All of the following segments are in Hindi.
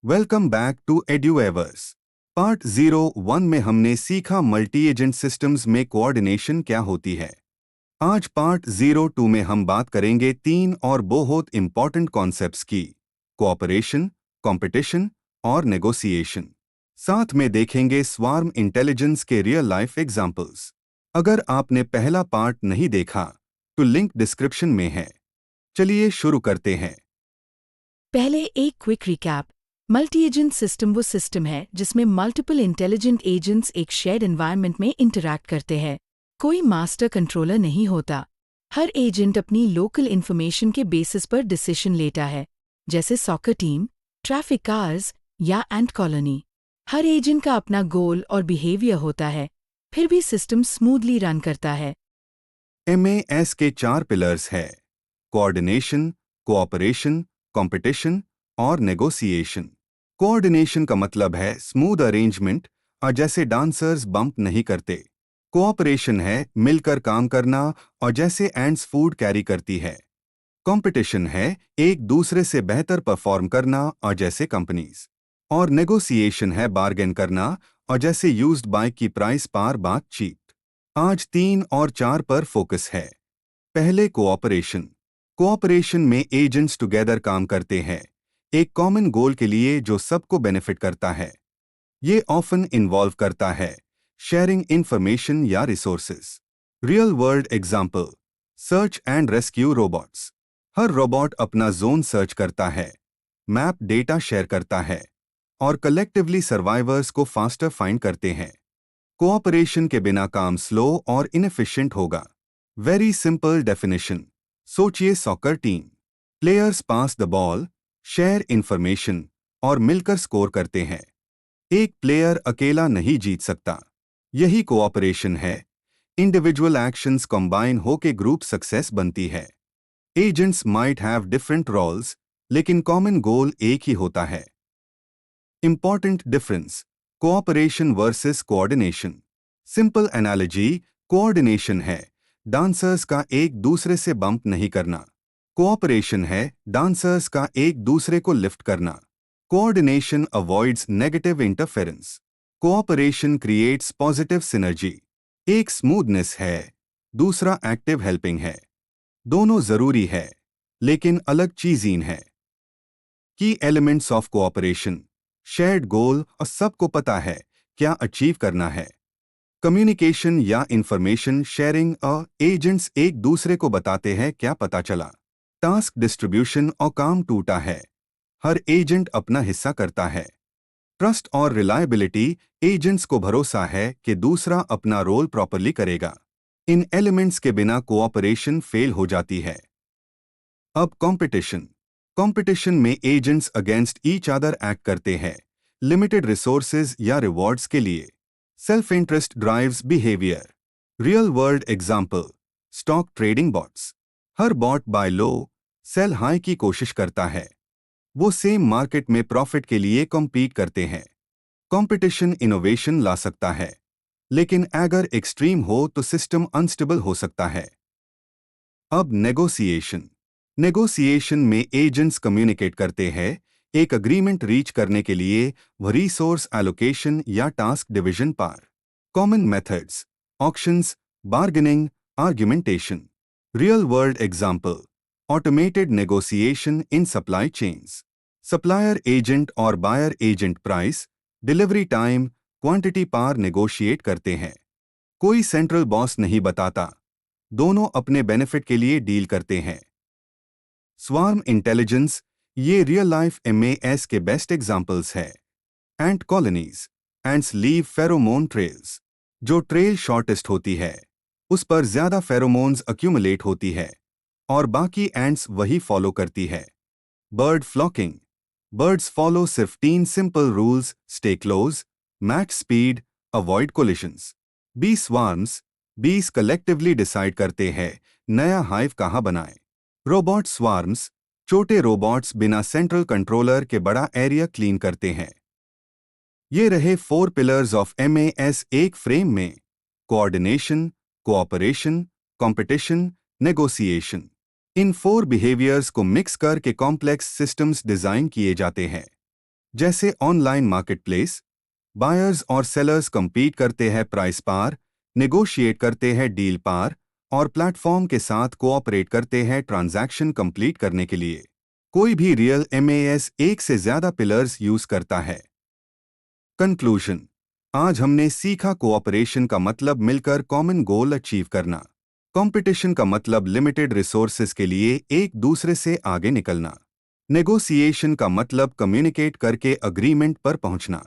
Welcome back to Eduverse. Part 01 में हमने सीखा मल्टी एजेंट सिस्टम्स में कोऑर्डिनेशन क्या होती है। आज पार्ट 02 में हम बात करेंगे तीन और बहुत इंपॉर्टेंट कॉन्सेप्ट्स की, कोऑपरेशन, कंपटीशन और नेगोशिएशन। साथ में देखेंगे स्वार्म इंटेलिजेंस के रियल लाइफ एग्जांपल्स। अगर आपने पहला पार्ट नहीं देखा तो लिंक डिस्क्रिप्शन में है। चलिए शुरू करते हैं। पहले एक quick recap. Multi agent system वो सिस्टम है जिसमें मल्टीपल इंटेलिजेंट एजेंट्स एक शेयर्ड एनवायरनमेंट में इंटरैक्ट करते हैं। कोई मास्टर कंट्रोलर नहीं होता। हर एजेंट अपनी लोकल इन्फॉर्मेशन के बेसिस पर डिसीजन लेता है, जैसे सॉकर टीम, ट्रैफिक कार्स या एंट कॉलोनी। हर एजेंट का अपना गोल और बिहेवियर होता है, फिर भी सिस्टम स्मूथली रन करता है। MAS के 4 पिलर्स है: कोऑर्डिनेशन, कोऑपरेशन, कंपटीशन और नेगोशिएशन। कोऑर्डिनेशन का मतलब है स्मूथ अरेंजमेंट, और जैसे डांसर्स बम्प नहीं करते। कोऑपरेशन है मिलकर काम करना, और जैसे एंड्स फूड कैरी करती है। कंपटीशन है एक दूसरे से बेहतर परफॉर्म करना, और जैसे कंपनीज। और नेगोशिएशन है बार्गेन करना, और जैसे यूज्ड बाइक की प्राइस पार बातचीत। आज 3 और 4 पर फोकस है। पहले कोऑपरेशन। कोऑपरेशन में एजेंट्स टुगेदर काम करते हैं एक कॉमन गोल के लिए जो सबको बेनिफिट करता है। ये ऑफन इन्वॉल्व करता है शेयरिंग इंफॉर्मेशन या resources. Real world example: search and rescue robots. Her robot अपना जोन सर्च करता है, मैप डेटा शेयर करता है, और कलेक्टिवली सर्वाइवर्स को फास्टर फाइंड करते हैं। कोऑपरेशन के बिना काम स्लो और इनएफिशिएंट होगा। वेरी सिंपल डेफिनेशन: सोचिए soccer team. Players pass the ball, share information और मिलकर स्कोर करते हैं। एक प्लेयर अकेला नहीं जीत सकता। यही कोऑपरेशन है। इंडिविजुअल एक्शंस कंबाइन होके ग्रुप सक्सेस बनती है। Agents might have different roles, लेकिन कॉमन गोल एक ही होता है। Important difference: cooperation versus coordination. Simple analogy: coordination है डांसर्स का एक दूसरे से बम्प नहीं करना। कोऑपरेशन है डांसर्स का एक दूसरे को लिफ्ट करना। Coordination avoids negative interference. Cooperation creates positive synergy. एक स्मूथनेस है, दूसरा एक्टिव हेल्पिंग है। दोनों जरूरी है, लेकिन अलग चीजें हैं। की एलिमेंट्स ऑफ कोऑपरेशन: शेयर्ड गोल और सबको पता है क्या अचीव करना है। कम्युनिकेशन या इंफॉर्मेशन शेयरिंग, एजेंट्स एक दूसरे को बताते हैं क्या पता चला। टास्क डिस्ट्रीब्यूशन और काम टूटा है, हर एजेंट अपना हिस्सा करता है। ट्रस्ट और रिलायबिलिटी: एजेंट्स को भरोसा है कि दूसरा अपना रोल प्रॉपरली करेगा। इन एलिमेंट्स के बिना कोऑपरेशन फेल हो जाती है। अब कंपटीशन। कंपटीशन में agents against each other act करते हैं, लिमिटेड रिसोर्सेज या रिवॉर्ड्स के लिए। Self interest drives behaviour. Real world example: stock trading bots. हर bot buy low, sell high की कोशिश करता है। वो सेम मार्केट में प्रॉफिट के लिए कॉम्पीट करते हैं। कंपटीशन इनोवेशन ला सकता है, लेकिन अगर एक्सट्रीम हो तो सिस्टम अनस्टेबल हो सकता है। अब नेगोशिएशन। नेगोशिएशन में एजेंट्स कम्युनिकेट करते हैं एक अग्रीमेंट रीच करने के लिए, वो रिसोर्स एलोकेशन या टास्क डिवीजन पर। Common methods: auctions, bargaining, argumentation. Real world example: automated negotiation in supply chains. Supplier agent और buyer agent price, delivery time, quantity पर नेगोशिएट करते हैं। कोई सेंट्रल बॉस नहीं बताता, दोनों अपने बेनिफिट के लिए डील करते हैं। स्वार्म इंटेलिजेंस: ये रियल लाइफ MAS के बेस्ट एग्जांपल्स है। Ant colonies: ants leave pheromone trails. जो ट्रेल शॉर्टेस्ट होती है उस पर ज्यादा फेरोमोन्स अक्यूमुलेट होती है, और बाकी एंट्स वही फॉलो करती है। Bird flocking: birds follow 15 simple rules, stay close, match speed, avoid collisions. Bee swarms: bees collectively decide करते हैं नया हाइव कहाँ बनाएं। रोबोट स्वार्म्स: छोटे रोबोट्स बिना सेंट्रल कंट्रोलर के बड़ा एरिया क्लीन करते हैं। ये रहे 4 पिलर्स ऑफ MAS एक फ्रेम में: कोऑर्डिनेशन, कोऑपरेशन, कंपटीशन, नेगोशिएशन। इन 4 बिहेवियर्स को मिक्स करके कॉम्प्लेक्स सिस्टम्स डिजाइन किए जाते हैं। जैसे ऑनलाइन मार्केटप्लेस, बायर्स और सेलर्स compete करते हैं प्राइस पार, नेगोशिएट करते हैं डील पार और प्लेटफॉर्म के साथ कोऑपरेट करते हैं ट्रांजैक्शन कंप्लीट करने के लिए। कोई भी रियल एमएएस एक से ज्यादा पिलर्स यूज करता है। कंक्लूजन, आज हमने सीखा कोऑपरेशन का मतलब मिलकर कॉमन गोल अचीव करना। कंपटीशन का मतलब लिमिटेड रिसोर्सेज के लिए एक दूसरे से आगे निकलना। नेगोशिएशन का मतलब कम्युनिकेट करके अग्रीमेंट पर पहुंचना।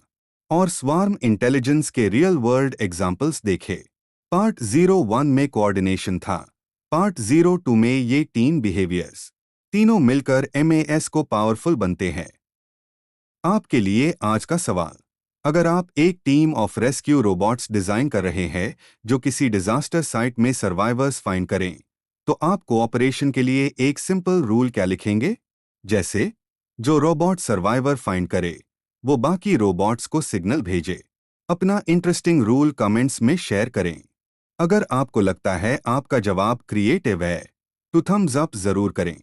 और स्वार्म इंटेलिजेंस के रियल वर्ल्ड एग्जाम्पल्स देखे। पार्ट 01 में कोऑर्डिनेशन था, पार्ट 02 में ये टीम बिहेवियर्स। तीनों मिलकर एमएएस को पावरफुल बनते हैं। आपके लिए आज का सवाल, अगर आप एक team of rescue robots design कर रहे हैं जो किसी डिजास्टर साइट में सर्वाइवर्स फाइंड करें, तो आप कोऑपरेशन के लिए एक सिंपल रूल क्या लिखेंगे? जैसे, जो रोबोट सर्वाइवर फाइंड करे वो बाकी रोबोट्स को सिग्नल भेजे। अपना इंटरेस्टिंग रूल कमेंट्स में शेयर करें। अगर आपको लगता है आपका जवाब क्रिएटिव है तो थम्स अप जरूर करें।